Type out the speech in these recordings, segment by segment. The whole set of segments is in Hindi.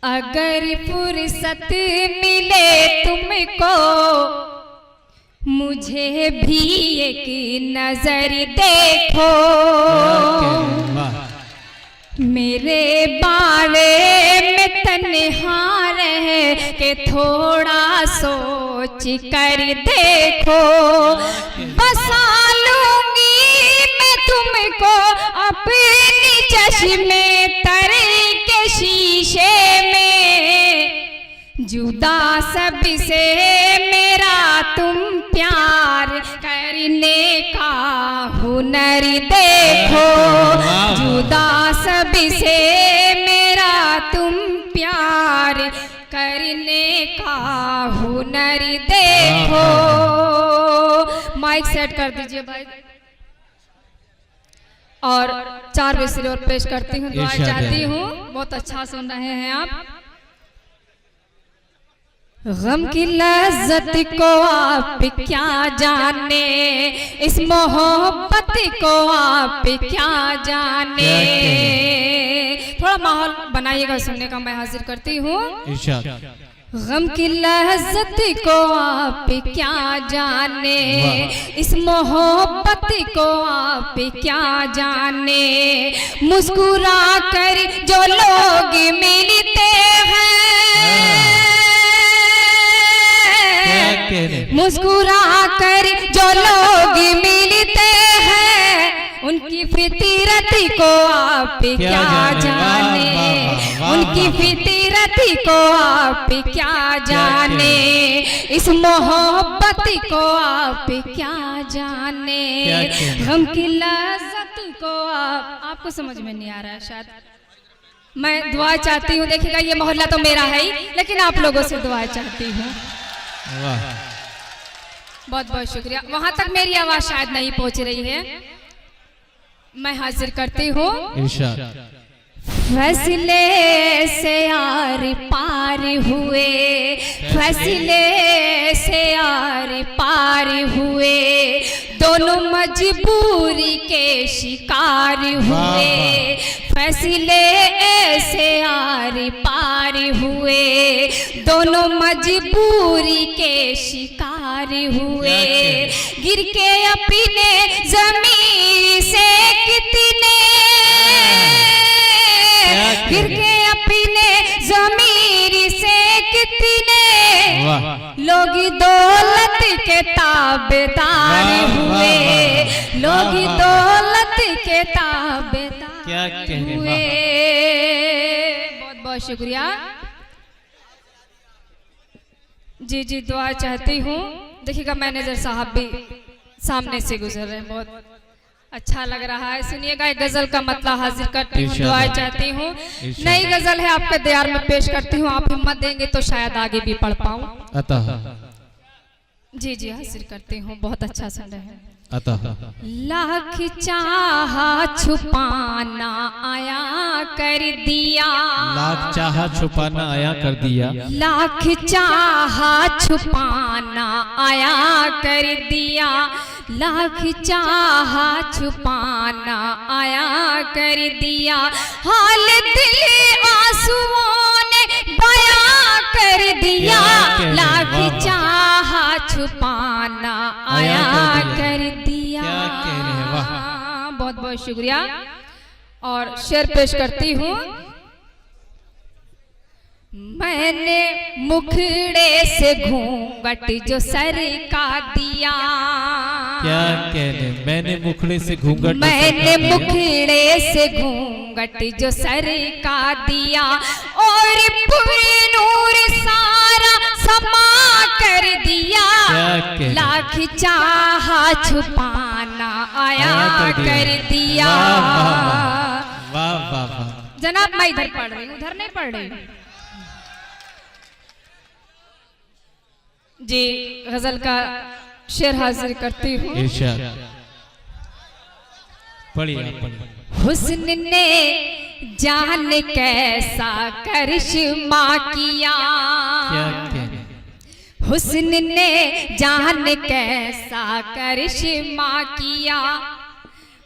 अगर फुर्सत मिले तुमको मुझे भी एक नजर देखो, मेरे बारे में तन्हा रह के थोड़ा सोच कर देखो। बसा लूंगी मैं तुमको अपनी चश्मे तर के शीशे में, जुदा सबसे मेरा तुम प्यार करने का हुनर देखो। जुदा सबसे मेरा तुम प्यार करने का हुनर देखो। माइक सेट कर दीजिए भाई। और 4 मिसरे और पेश करती हूँ, दुआ चाहती हूँ। बहुत अच्छा सुन रहे हैं आप। गम की लज्जत को आप क्या जाने, इस मोहब्बत को आप क्या जाने। थोड़ा माहौल बनाइएगा सुनने का, मैं हाजिर करती हूँ। गम की लज्जत को आप क्या जाने, इस मोहब्बत को आप क्या जाने। मुस्कुरा कर जो लोग मिलते हैं, मुस्कुरा कर जो लोग मिलते हैं, उनकी फितरत को आप क्या जाने। उनकी फितरत को आप क्या जाने, इस मोहब्बत को आप क्या जाने। गम की लज्जत को आपको समझ में नहीं आ रहा है शायद। मैं दुआ चाहती हूँ, देखिएगा ये मोहल्ला तो मेरा है ही, लेकिन आप लोगों से दुआ चाहती हूँ। बहुत बहुत शुक्रिया। वहां तक मेरी आवाज शायद नहीं पहुंच रही है, मैं हाजिर करती हूँ। फैसले से आर पार हुए, फैसले से आर पार हुए, दोनों मजबूरी के शिकार हुए। फैसले ऐसे आर पार हुए, दोनों मजबूरी के शिकार हुए। गिर के अपने ज़मीन से कितने, गिर के अपने ज़मीर से कितने लोग दौलत के ताबेदार हुए। लोग दौलत के ताबेदार हुए। बहुत बहुत शुक्रिया जी। जी दुआ चाहती हूँ। देखिएगा मैनेजर साहब भी सामने से गुजर रहे हैं, बहुत अच्छा लग रहा है। सुनिएगा एक गजल का मतलब हाजिर करती हूँ, दुआ चाहती हूँ। नई गजल है, आपके दयार में पेश करती हूँ। आप हिम्मत देंगे तो शायद आगे भी पढ़ पाऊँ। जी जी हाजिर करती हूँ। बहुत अच्छा सुन रहे हैं। लाख चाहा छुपाना आया कर दिया, लाख चाहा छुपाना आया कर दिया, लाख चाहा छुपाना आया कर दिया, लाख चाहा छुपाना आया कर दिया। हाल दिल आंसुओं ने बयां कर दिया, लाख चाहा छुपाना आया कर दिया। बहुत बहुत शुक्रिया। और शेर पेश करती हूँ। मैंने मुखड़े से घूंघट जो सर का दिया, क्या कहने, मैंने मुखड़े से घूंघट, मैंने मुखड़े से घूंघट जो सर का दिया, और पूरे नूर सारा समा कर दिया। लाख चाहा छुपाना आया कर दिया। वाह वाह वाह। जनाब मैं इधर पढ़ रही हूँ, उधर नहीं पढ़ रही जी। गजल का शेर हाजिर करती हूँ। हुस्न ने जान कैसा करिश्मा किया, हुस्न ने जान कैसा करिश्मा किया,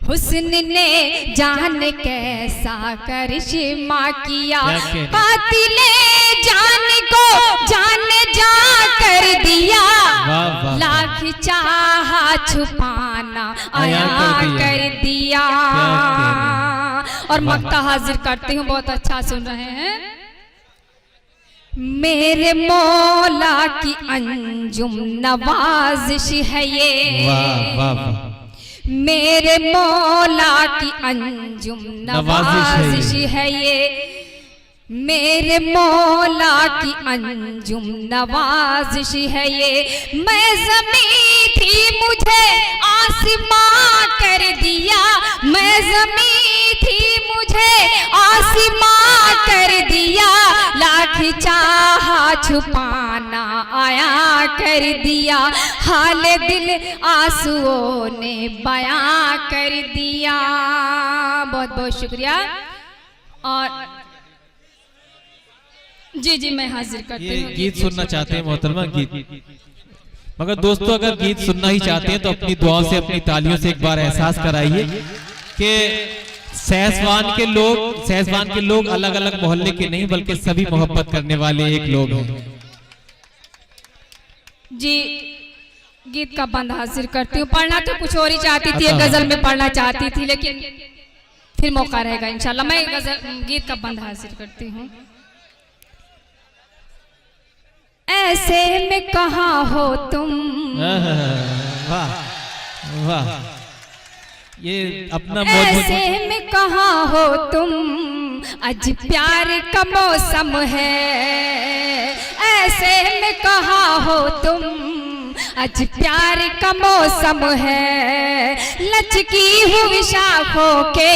हुस्न ने जान कैसा करिश्मा किया। कातिले जान को जान जा कर दिया, वाह वाह, लाख चाहा छुपाना आया कर दिया। और मक्ता हाजिर करती हूँ, बहुत अच्छा सुन रहे हैं। मेरे मौला की अंजुम नवाजिश है ये, वाह वाह वाह, मेरे मौला की अंजुम नवाजिश है ये, मेरे मौला की अंजुम नवाजिश है ये। मैं ज़मीं थी मुझे आसमां कर दिया, मैं ज़मीं थी मुझे आसमां कर दिया, लाख चाहा छुपाना आया कर दिया, हाल दिल आंसुओं ने बयां कर दिया। बहुत बहुत शुक्रिया। और जी जी मैं हाजिर करती हूँ। ये गीत सुनना चाहते हैं मोहतरमा, गीत। मगर दोस्तों अगर गीत सुनना ही चाहते हैं तो अपनी दुआओं से, अपनी तालियों से एक बार एहसास कराइए कि सहसवान के लोग अलग अलग मोहल्ले के नहीं बल्कि सभी मोहब्बत करने वाले एक लोग हैं। जी गीत का बंद हाजिर करती हूँ। पढ़ना तो कुछ और ही चाहती थी, एक गजल में पढ़ना चाहती थी, लेकिन फिर मौका रहेगा इंशाल्लाह। मैं गीत का बंद हाजिर करती हूँ। ऐसे में कहाँ हो तुम, वाह वाह, ये अपना ऐसे में कहाँ हो तुम, आज प्यार का मौसम है, ऐसे में कहाँ हो तुम, आज प्यार का मौसम है। लचकी हुई शाखों के,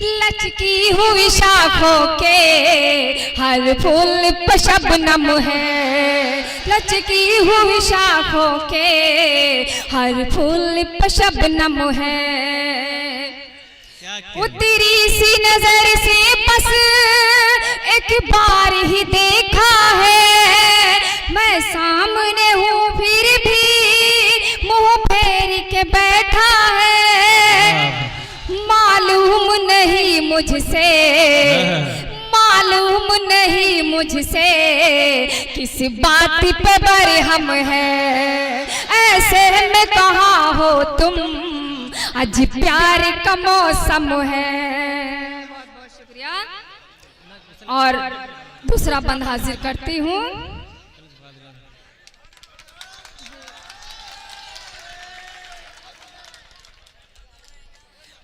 लचकी हुई शाखों के हर फूल पे शबनम है, लचकी हुई शाखों के हर फूल पे शबनम है। उतरी सी नजर से बस एक बार ही देखा है, मैं सामने हूँ फिर भी मुंह फेर के बैठा है। मालूम नहीं मुझसे, मालूम नहीं मुझसे किस बात पे बरहम है। ऐसे में कहाँ हो तुम, आज प्यार का मौसम है। बहुत बहुत शुक्रिया। और दूसरा बंद हाजिर करती हूँ।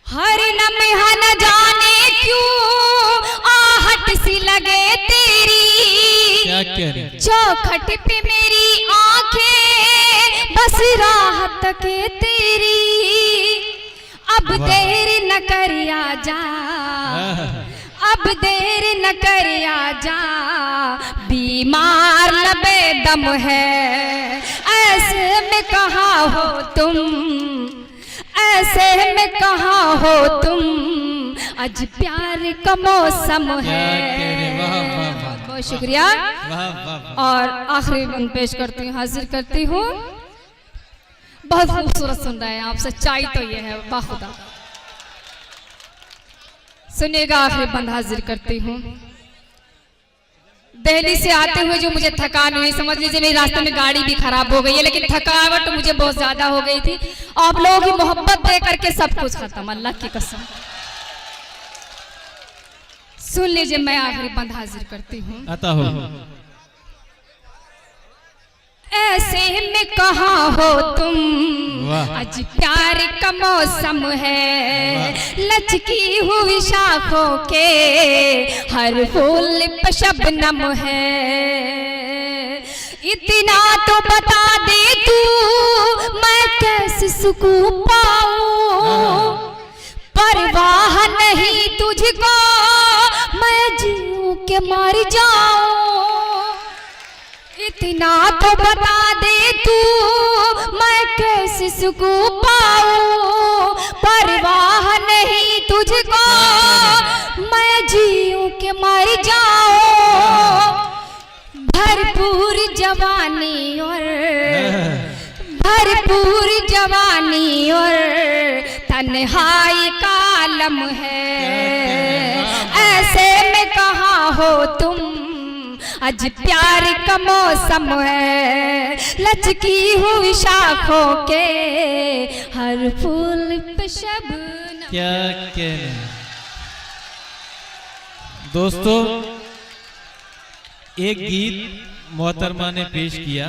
हर लम्हा न जाने क्यों आहट सी लगे तेरी, क्या कह रही, चौखट पे मेरी आंखें बस राहत के तेरी। अब देर न कर आजा, अब देर न कर आजा, बीमार लबे दम है। ऐसे में कहाँ हो तुम, ऐसे में कहाँ हो तुम, आज प्यार का मौसम है। बहुत शुक्रिया। और आखिरी बंद पेश करती हूँ, हाजिर करती हूँ। बहुत खूबसूरत सुन रहे हैं आप, सच्चाई तो ये है बाखुदा। सुनिएगा, आखिरी बंद हाजिर करती हूँ। दिल्ली से आते हुए जो मुझे थकान हुई, समझ लीजिए मेरी रास्ते में गाड़ी भी खराब हो गई है, लेकिन थकावट तो मुझे बहुत ज्यादा हो गई थी। आप लोगों की मोहब्बत दे करके सब कुछ खत्म, अल्लाह की कसम। सुन लीजिए, मैं आखिरी बंद हाजिर करती हूँ। आता हो। ऐसे में कहाँ हो तुम, वाह। आज प्यार का मौसम है। लचकी हुई शाखों के हर फूल पे शबनम है। इतना तो बता दे तू, मैं कैसे सुकून पाऊं। परवाह नहीं तुझको, मैं जीऊं के मर जाऊं। इतना तो बता दे तू, मैं कैसे सुकून पाऊं। परवाह नहीं तुझको, मैं जीऊं के मर जाऊं। भरपूर जवानी और भरपूर जवानी और तन्हाई का आलम है। ऐसे में कहाँ हो तुम, आज प्यार का मौसम है, लचकी हुई शाखों के हर फूल पे शबनम। क्या कहने दोस्तों, एक गीत मोहतरमा ने पेश किया